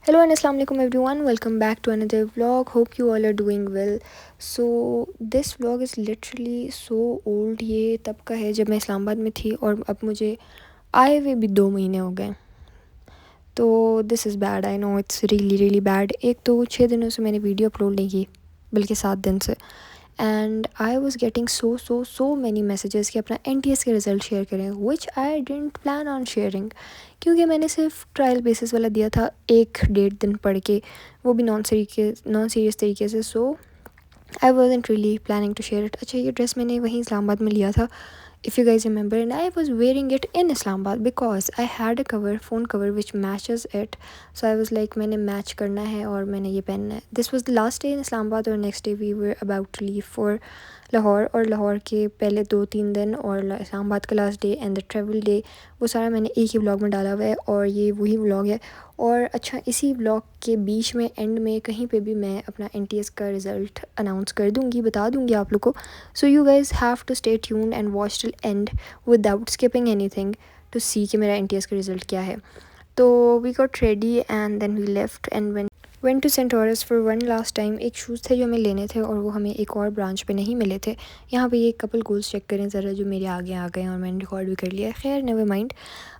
Hello and assalamu alaikum everyone. Welcome back to another vlog. Hope you all are doing well. So this vlog is literally so old. ये तब का है जब मैं इस्लामाबाद में थी और अब मुझे आए हुए भी 2 महीने हो गए. तो this is bad. I know it's really bad. एक तो 6 दिनों से मैंने वीडियो अपलोड नहीं की, बल्कि 7 दिन से. And I was getting so many messages कि अपना NTS के रिज़ल्ट शेयर करें, विच आई डेंट प्लान ऑन शेयरिंग, क्योंकि मैंने सिर्फ ट्रायल बेसिस वाला दिया था 1-1.5 दिन पढ़ के, वो भी नॉन सीरियस तरीके से. So I wasn't really planning to share it. अच्छा, ये ड्रेस मैंने वहीं इस्लामाबाद में लिया था, if you guys remember, and I was wearing it in Islamabad because I had a phone cover which matches it. So I was like, मैंने match करना है और मैंने ये पहनना है. This was the last day in Islamabad और next day we were about to leave for Lahore. और लाहौर के पहले 2-3 दिन और इस्लामाबाद का last day and the travel day, वो सारा मैंने एक ही व्लॉग में डाला हुआ है और ये वही व्लॉग है. और अच्छा, इसी व्लॉग के बीच में एंड में कहीं पे भी मैं अपना NTS का रिज़ल्ट अनाउंस कर दूँगी, बता दूँगी आप लोग को. So you guys have to stay tuned and watch till end without skipping anything to see कि मेरा NTS का रिज़ल्ट क्या है. तो we got ready and then we left and went to Centaurus for one last time. एक shoes थे जो हमें लेने थे और वो हमें एक और ब्रांच पे नहीं मिले थे. यहाँ पे ये कपल गोल्स चेक करें ज़रा, जो मेरे आगे आ गए और मैंने रिकॉर्ड भी कर लिया. खैर नेवर माइंड.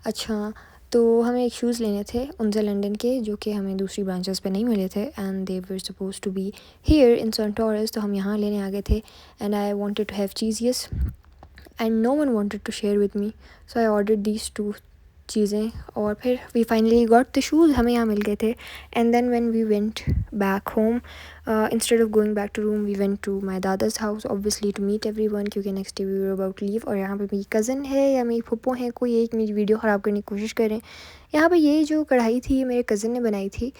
अच्छा, तो हमें एक शूज़ लेने थे उनसे लंदन के, जो कि हमें दूसरी ब्रांचेस पे नहीं मिले थे and they were suppose to be here in Centaurus. तो हम यहाँ लेने आ गए थे and I wanted to have Cheezious and no one wanted to share with me. So I ordered these 2 चीज़ें और फिर we finally got the shoes, हमें यहाँ मिल गए थे. And then when we went back home, instead of going back to room, we went to my दादा's house obviously to meet everyone, क्योंकि next day we were about leave. और यहाँ पे मेरी कज़न है या मेरी फुप्पो है, कोई एक मेरी वीडियो ख़राब करने की कोशिश करें. यहाँ पे ये जो कढ़ाई थी ये मेरे कज़न ने बनाई थी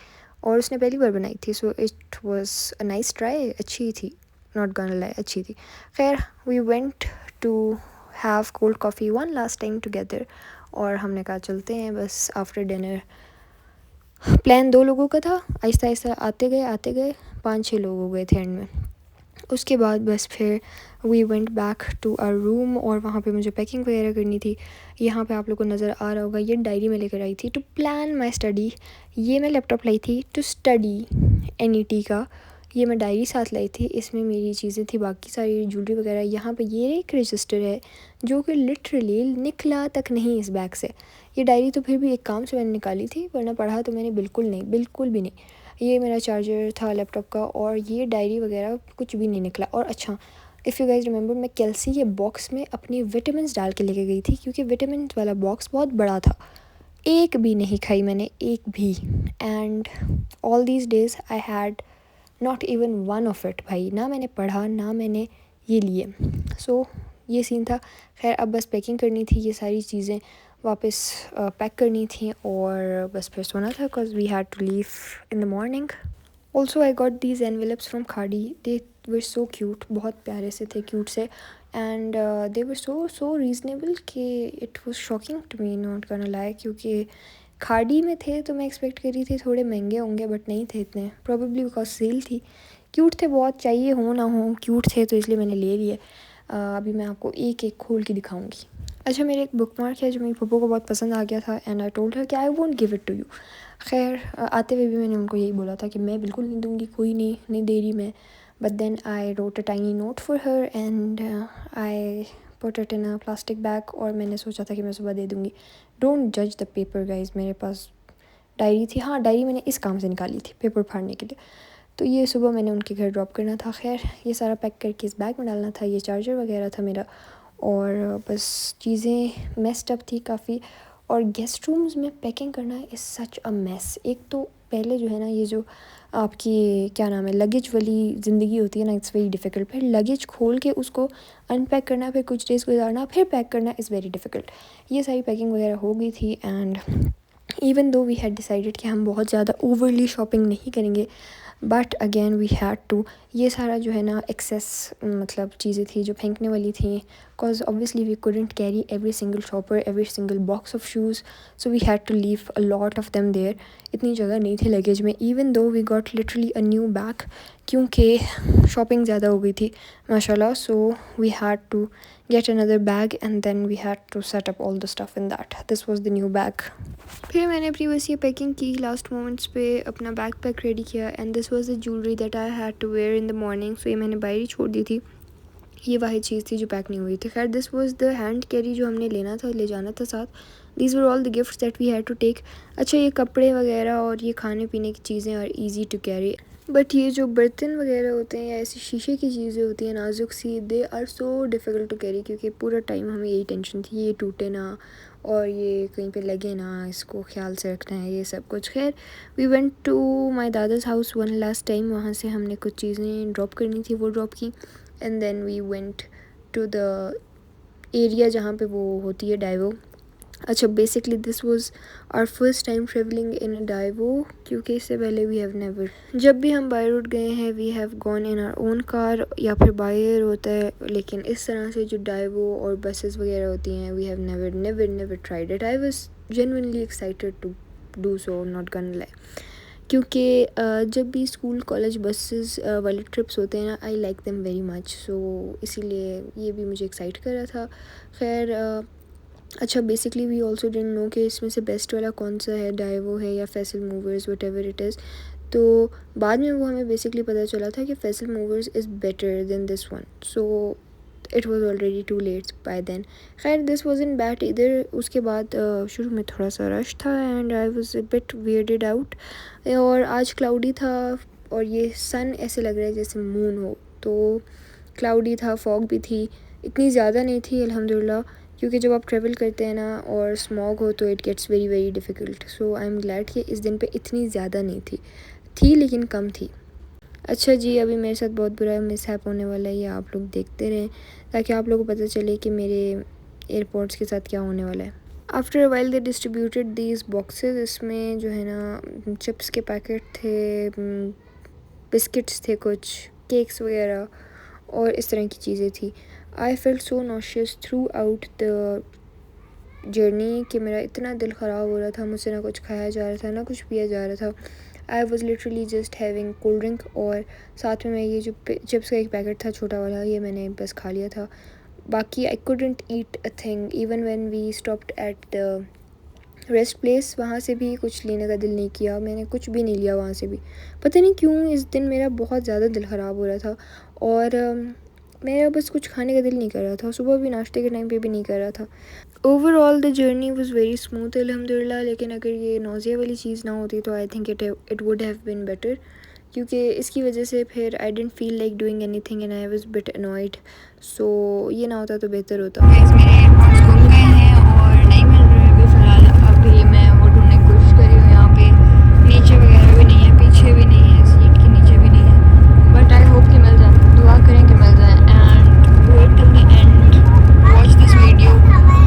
और उसने पहली बार बनाई थी. So it was a nice try, अच्छी थी, नॉट गॉना लाई, अच्छी थी. खैर we went to have cold coffee one last time together और हमने कहा चलते हैं बस आफ्टर डिनर. प्लान 2 लोगों का था, आहिस्ता आहिस्ता आते गए 5-6 लोग हो गए थे एंड में. उसके बाद बस फिर we went back to our room और वहाँ पे मुझे पैकिंग वगैरह करनी थी. यहाँ पे आप लोगों को नज़र आ रहा होगा, ये डायरी में लेकर आई थी टू प्लान माई स्टडी. ये मैं लैपटॉप लाई थी टू स्टडी NET का. ये मैं डायरी साथ लाई थी, इसमें मेरी चीज़ें थी, बाकी सारी ज्वेलरी वगैरह. यहाँ पे ये एक रजिस्टर है जो कि लिटरली निकला तक नहीं इस बैग से. ये डायरी तो फिर भी एक काम से मैंने निकाली थी, वरना पढ़ा तो मैंने बिल्कुल भी नहीं. ये मेरा चार्जर था लैपटॉप का और ये डायरी वगैरह कुछ भी नहीं निकला. और अच्छा, इफ़ यू गाइज रिमेंबर, मैं कैल्सी के बॉक्स में अपनी विटामिन डाल के लेके गई थी, क्योंकि विटामिन वाला बॉक्स बहुत बड़ा था. एक भी नहीं खाई मैंने, एक भी. And all these days I had not even one of it. भाई, ना मैंने पढ़ा ना मैंने ये लिए. सो ये सीन था. खैर अब बस पैकिंग करनी थी, ये सारी चीज़ें वापस पैक करनी थी और बस फिर सोना था, because we had to leave in the morning. Also I got these envelopes from Khaadi. They were so cute, बहुत प्यारे से थे, क्यूट से. And they were so reasonable कि it was shocking to me, not gonna lie, क्योंकि खाड़ी में थे तो मैं एक्सपेक्ट कर रही थी थोड़े महंगे होंगे, बट नहीं थे इतने, प्रॉबेबली बिकॉज सेल थी. क्यूट थे बहुत, चाहिए हो ना हो क्यूट थे, तो इसलिए मैंने ले लिए. अभी मैं आपको एक एक खोल के दिखाऊंगी. अच्छा, मेरे एक बुक मार्क है जो मेरी पप्पो को बहुत पसंद आ गया था एंड आई टोल्ड हर कि I won't give it to you. खैर आते हुए भी मैंने उनको यही बोला था कि मैं बिल्कुल नहीं दूँगी, कोई नहीं दे रही मैं. But then I wrote a tiny note for her and I put it in a plastic bag और मैंने सोचा था कि मैं सुबह दे दूँगी. डोंट जज द पेपर गाइज. मेरे पास डायरी थी, हाँ डायरी मैंने इस काम से निकाली थी, पेपर फाड़ने के लिए. तो ये सुबह मैंने उनके घर ड्रॉप करना था. खैर ये सारा पैक करके इस बैग में डालना था. ये चार्जर वगैरह था मेरा और बस चीज़ें मेस्ड अप थी काफ़ी. और गेस्ट रूम्स में पैकिंग करना इज़ सच अ मेस. एक तो पहले जो है ना, ये जो आपकी क्या नाम है, लगेज वाली ज़िंदगी होती है ना, इट्स वेरी डिफ़िकल्ट. फिर लगेज खोल के उसको अनपैक करना, फिर कुछ डेज़ गुजारना, फिर पैक करना इज़ वेरी डिफ़िकल्ट. ये सारी पैकिंग वगैरह हो गई थी and even though we had decided कि हम बहुत ज़्यादा ओवरली शॉपिंग नहीं करेंगे, but again we had to. ये सारा जो है ना एक्सेस मतलब चीज़ें थी जो फेंकने वाली थी, because obviously we couldn't carry every single shopper, every single box of shoes. So we had to leave a lot of them there. इतनी जगह नहीं थी लगेज में. Even though we got literally a new bag, क्योंकि shopping ज़्यादा हो गई थी माशाल्लाह. So we had to get another bag and then we had to set up all the stuff in that. This was the new bag. फिर मैंने अपनी बस ये पैकिंग की, लास्ट मोमेंट्स पे अपना बैग पैक रेडी किया and this was the jewellery that I had to wear in the morning. So ये मैंने बाहर ही छोड़ दी थी. ये वाही चीज़ थी जो पैक नहीं हुई थी. खैर this was the hand carry जो हमने लेना था, ले जाना था साथ. These were all the gifts that we had to take. अच्छा, ये कपड़े वगैरह और ये खाने पीने की चीज़ें are easy to carry, but ये जो बर्तन वगैरह होते हैं या ऐसी शीशे की चीज़ें होती हैं नाजुक सी, they are so difficult to carry. क्योंकि पूरा टाइम हमें यही टेंशन थी, ये टूटे ना और ये कहीं पे लगे ना, इसको ख्याल से रखना है, ये सब कुछ. खैर वी वेंट टू माई दादा's हाउस वन लास्ट टाइम. वहाँ से हमने कुछ चीज़ें ड्रॉप करनी थी, वो ड्रॉप की. And then we went to the area जहाँ पे वो होती है डाइवो. अच्छा, basically this was our first time travelling in a Daewoo, क्योंकि इससे पहले वी हैव नेवर, जब भी हम बाय रोड गए हैं we have gone in our own car या फिर बाय एयर होता है. लेकिन इस तरह से जो डाइवो और बसेस वगैरह होती हैं we have never never never tried it. I was genuinely excited to do so, not gonna lie. क्योंकि जब भी स्कूल कॉलेज बसेस वाले ट्रिप्स होते हैं ना, I like them very much. So इसीलिए ये भी मुझे एक्साइट कर रहा था. खैर अच्छा, basically we also didn't know कि इसमें से बेस्ट वाला कौन सा है, डाइवो है या Faisal movers, what ever it is. तो बाद में वो हमें बेसिकली पता चला था कि Faisal movers is better than this one. So it was already too late by then. खैर दिस वॉज इन बैड इधर. उसके बाद शुरू में थोड़ा सा रश था and I was a bit weirded out. और आज क्लाउडी था और ये सन ऐसे लग रहा है जैसे मून हो. तो क्लाउडी था, फॉग भी थी, इतनी ज़्यादा नहीं थी अल्हम्दुलिल्लाह. क्योंकि जब आप ट्रैवल करते हैं ना और स्मॉग हो तो it gets very very difficult. So I am glad कि इस दिन पे इतनी ज़्यादा नहीं थी लेकिन कम थी. अच्छा जी, अभी मेरे साथ बहुत बुरा मिसहैप होने वाला है, ये आप लोग देखते रहें ताकि आप लोगों को पता चले कि मेरे एयरपोर्ट्स के साथ क्या होने वाला है. After a while they distributed these boxes. इसमें जो है ना चिप्स के पैकेट थे, बिस्किट्स थे, कुछ केक्स वगैरह और इस तरह की चीज़ें थी. I felt so nauseous through out the journey कि मेरा इतना दिल ख़राब हो रहा था. मुझसे ना कुछ खाया जा रहा था ना कुछ पिया जा रहा था. I was literally just having cold drink और साथ में मैं ये जो चिप्स का एक पैकेट था छोटा वाला, ये मैंने बस खा लिया था. बाकी I couldn't eat a thing. Even when we stopped at the rest place, वहाँ से भी कुछ लेने का दिल नहीं किया. मैंने कुछ भी नहीं लिया वहाँ से भी. पता नहीं क्यों इस दिन मेरा बहुत ज़्यादा दिल ख़राब हो रहा था और मेरा बस कुछ खाने का दिल नहीं कर रहा था. सुबह भी नाश्ते के टाइम पे भी नहीं कर रहा था. Overall the journey was very smooth अल्हम्दुलिल्लाह. लेकिन अगर ये नौज़िया वाली चीज़ ना होती तो I think it would have been better. क्योंकि इसकी वजह से फिर I didn't feel like doing anything and I was bit annoyed. So ये ना होता तो बेहतर होता. मेरे एयरपोर्ट्स गुम गए हैं और नहीं मिल रहे अभी फ़िलहाल. अभी मैं वो ढूंढने की कोशिश कर रही हूँ. यहाँ पे नीचे वगैरह भी नहीं है, पीछे भी नहीं है, सीट के नीचे भी नहीं है. बट आई होप कि मिल जाए. दुआ करें कि मिल जाए and wait till the end, watch this video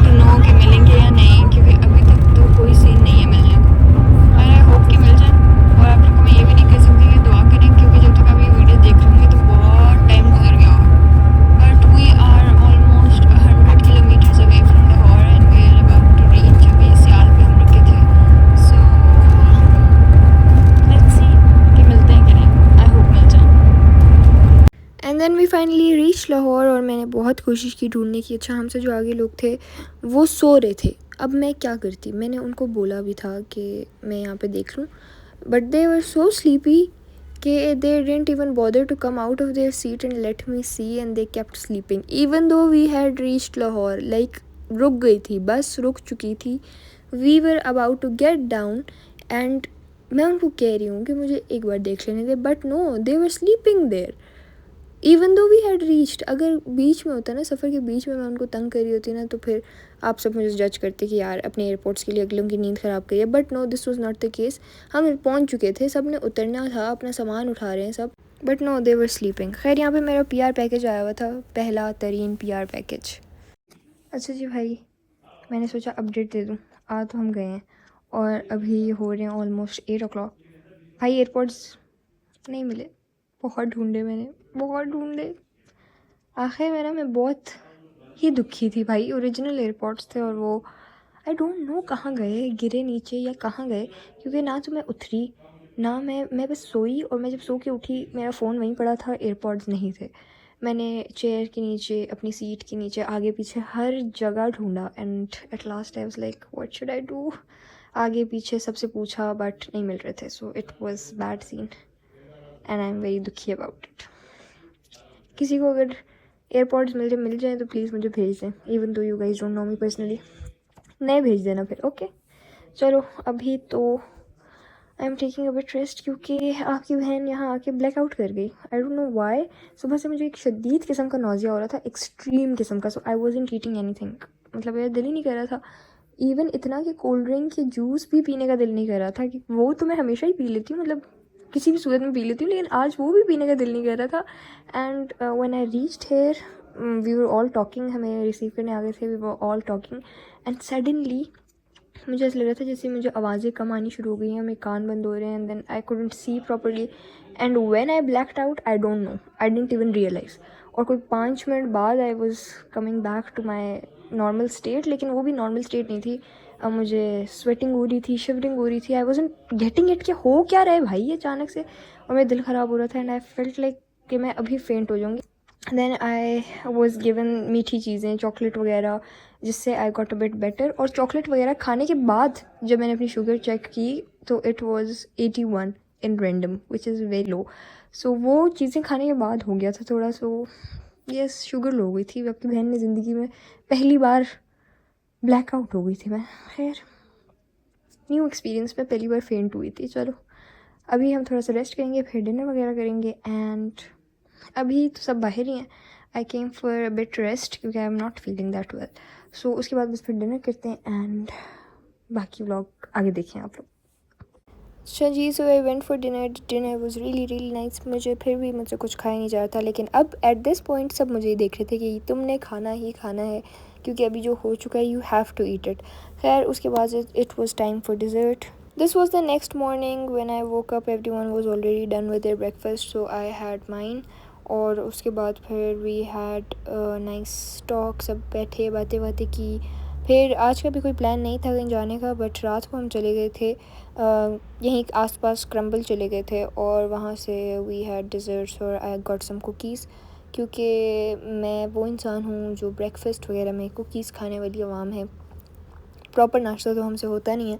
to know कि मिलेंगे या नहीं. क्योंकि अभी तक तो कोई सीन नहीं है मिलने का. आई होप कि मिल जाए. और आप लोग को मैं ये भी नहीं कह सकती कि दुआ करें, क्योंकि जब तक आप ये वीडियो देख रहे होंगे तो बहुत टाइम गुजर गया होगा. But we are almost 100 kilometres away from Lahore and we are about to reach. अभी सियाल पे हम रुके थे. सो लेट्स सी कि मिलते हैं कि नहीं. आई होप मिल जाए. And then we finally reach Lahore और मैंने बहुत कोशिश की ढूंढने की. अच्छा, हमसे जो आगे लोग थे वो सो रहे थे. अब मैं क्या करती, मैंने उनको बोला भी था कि मैं यहाँ पे देख लूँ, but they were so sleepy कि they didn't even bother to come out of their seat and let me see and they kept sleeping even though we had reached Lahore. Like रुक गई थी, बस रुक चुकी थी. We were about to get down and मैं उनको कह रही हूँ कि मुझे एक बार देख लेने दे, but no, they were sleeping there even though we had reached. अगर बीच में होता ना, सफ़र के बीच में मैं उनको तंग कर रही होती ना, तो फिर आप सब मुझे जज करते कि यार अपने एयरपोर्ट्स के लिए अगलों की नींद ख़राब करी है. But no, this was not the case. हम पहुंच चुके थे, सब ने उतरना था, अपना सामान उठा रहे हैं सब, but no, they were sleeping. खैर यहाँ पे मेरा पीआर पैकेज आया हुआ था, पहला तरीन पीआर पैकेज. अच्छा जी भाई, मैंने सोचा अपडेट दे दूँ. आ तो हम गए हैं और अभी हो रहे हैं ऑलमोस्ट 8 o'clock. भाई एयरपोर्ट्स नहीं मिले. बहुत ढूंढे मैंने, बहुत ढूंढे. आखिर में ना मैं बहुत ही दुखी थी भाई. ओरिजिनल एयरपोर्ट्स थे और वो आई डोंट नो कहाँ गए, गिरे नीचे या कहाँ गए. क्योंकि ना तो मैं उतरी ना मैं बस सोई, और मैं जब सो के उठी मेरा फ़ोन वहीं पड़ा था, एयरपॉड्स नहीं थे। मैंने चेयर के नीचे, अपनी सीट के नीचे, आगे पीछे हर जगह ढूंढा, and at last I was like what should I do. आगे पीछे सबसे पूछा बट नहीं मिल रहे थे, so it was bad scene and I am very दुखी अबाउट इट। किसी को अगर एयरपॉड्स मिल जाए तो प्लीज़ मुझे भेज दें, even though you guys don't know me personally. नहीं भेज देना फिर, ओके। चलो अभी तो I am taking a bit rest, क्योंकि आपकी बहन यहाँ आके ब्लैकआउट कर गई। आई डोंट नो वाई। सुबह से मुझे एक शदीद किस्म का नौजिया हो रहा था, एक्सट्रीम किस्म का। सो आई वॉजंट ईटिंग एनीथिंग, मतलब मेरा दिल ही नहीं कर रहा था। इवन इतना कि कोल्ड ड्रिंक या जूस भी पीने का दिल नहीं कर रहा था, कि वो तो मैं हमेशा ही पी लेती हूँ, मतलब किसी भी सूरत में पी लेती हूँ, लेकिन आज वो भी पीने का दिल नहीं कर रहा था। And when I reached here we were all talking, हमें रिसीव करने आ गए थे, we were all talking, and suddenly मुझे ऐसा लग रहा था जैसे मुझे आवाज़ें कम आनी शुरू हो गई हैं, मेरे कान बंद हो रहे हैं, and then I couldn't see properly, and when I blacked out I don't know, I didn't even realise. और कोई 5 मिनट बाद I was coming back to my normal state, लेकिन वो भी नॉर्मल स्टेट नहीं थी। अब मुझे स्वेटिंग हो रही थी, शिवरिंग हो रही थी, आई वाजंट गेटिंग इट कि हो क्या रहा है भाई अचानक से, और मेरा दिल ख़राब हो रहा था, एंड आई फेल्ट लाइक कि मैं अभी फेंट हो जाऊँगी। देन आई वॉज गिवन मीठी चीज़ें, चॉकलेट वगैरह, जिससे I got a bit better. और चॉकलेट वगैरह खाने के बाद जब मैंने अपनी शुगर चेक की तो it was 81 in random, which is very low. So वो चीज़ें खाने के बाद हो गया था थोड़ा। सो यस, शुगर लो हो गई थी। आपकी बहन ने ज़िंदगी में पहली बार ब्लैकआउट हो गई थी मैं। खैर, न्यू एक्सपीरियंस में पहली बार फेंट हुई थी। चलो अभी हम थोड़ा सा रेस्ट करेंगे, फिर डिनर वगैरह करेंगे, एंड अभी तो सब बाहर ही हैं। I came for a bit rest क्योंकि I am not feeling that well. So उसके बाद बस फिर डिनर करते हैं, एंड बाकी व्लॉग आगे देखें आप लोग। अच्छा जी, so I went for dinner. Dinner was really nice. मुझे फिर भी मुझसे कुछ खाया नहीं जा रहा था, लेकिन अब एट दिस पॉइंट सब मुझे देख रहे थे कि तुमने खाना ही खाना है, क्योंकि अभी जो हो चुका है you have to eat it. खैर उसके बाद it was time for dessert. This was the next morning. When I woke up, everyone was already done with their breakfast, so I had mine. और उसके बाद फिर we had a nice talk, सब बैठे बातें की। फिर आज का भी कोई प्लान नहीं था कहीं जाने का, बट रात को हम चले गए थे यहीं आसपास क्रम्बल चले गए थे, और वहाँ से we had desserts और I got some cookies, क्योंकि मैं वो इंसान हूँ जो ब्रेकफास्ट वगैरह में कुकीज़ खाने वाली आवाम है। प्रॉपर नाश्ता तो हमसे होता नहीं है,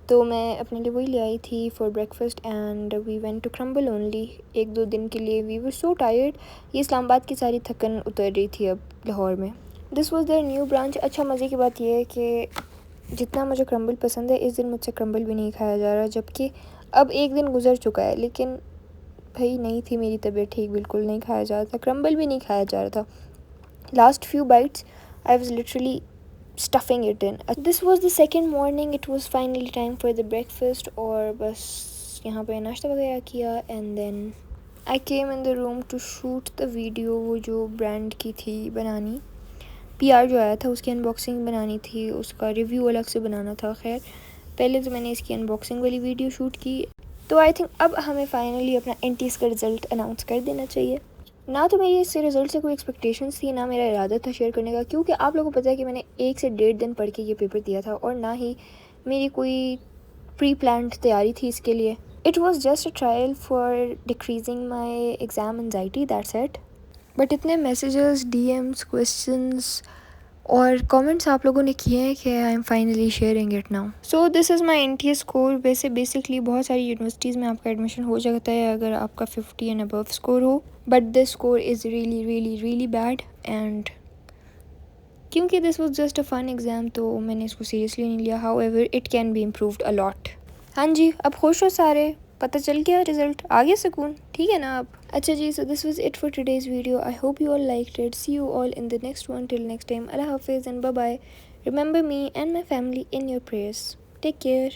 तो मैं अपने लिए वही ले आई थी for breakfast, and we went to crumble only. 1-2 दिन के लिए। We were so tired. ये इस्लामाबाद की सारी थकन उतर रही थी अब लाहौर में। This was their new branch. अच्छा, मज़े की बात यह है कि जितना मुझे क्रम्बल पसंद है, इस दिन मुझसे क्रम्बल भी नहीं खाया जा रहा, जबकि अब 1 दिन गुजर चुका है, लेकिन भाई नहीं थी मेरी तबीयत ठीक, बिल्कुल नहीं खाया जा रहा था, क्रम्बल भी नहीं खाया जा रहा था। Last few bytes I was literally stuffing it in. This was the second morning. It was finally time for the breakfast, और बस यहाँ पे नाश्ता वगैरह किया, and then I came in the room to shoot the video। वो जो brand की थी बनानी, PR जो आया था उसकी अनबॉक्सिंग बनानी थी, उसका रिव्यू अलग से बनाना था। खैर पहले तो मैंने इसकी अनबॉक्सिंग वाली वीडियो शूट की, तो आई थिंक अब हमें फाइनली अपना एंटीज़ का रिज़ल्ट अनाउंस कर देना चाहिए। ना तो मेरी इससे रिज़ल्ट से कोई एक्सपेक्टेशंस थी, ना मेरा इरादा था शेयर करने का, क्योंकि आप लोगों को पता है कि मैंने 1 से 1.5 दिन पढ़ के ये पेपर दिया था, और ना ही मेरी कोई प्री प्लान्ड तैयारी थी इसके लिए। It was just a trial for decreasing my exam anxiety, that's it. But इतने मैसेजेस, DMs, क्वेश्चंस और कमेंट्स आप लोगों ने किए हैं कि I am finally sharing it now. So this is my NTA score. वैसे बेसिकली बहुत सारी यूनिवर्सिटीज़ में आपका एडमिशन हो जाता है अगर आपका 50 एंड अबव स्कोर हो, but this score is really bad, and क्योंकि this was just a fun exam तो मैंने इसको सीरियसली नहीं लिया। However it can be improved a lot. हाँ जी, अब खुश हो सारे, पता चल गया रिज़ल्ट, आ गया सुकून, ठीक है ना अब। अच्छा जी, so this was it for today's video. I hope you all liked it. See you all in the next one. Till next time, Allah Hafiz and bye bye. Remember me and my family in your prayers. Take care.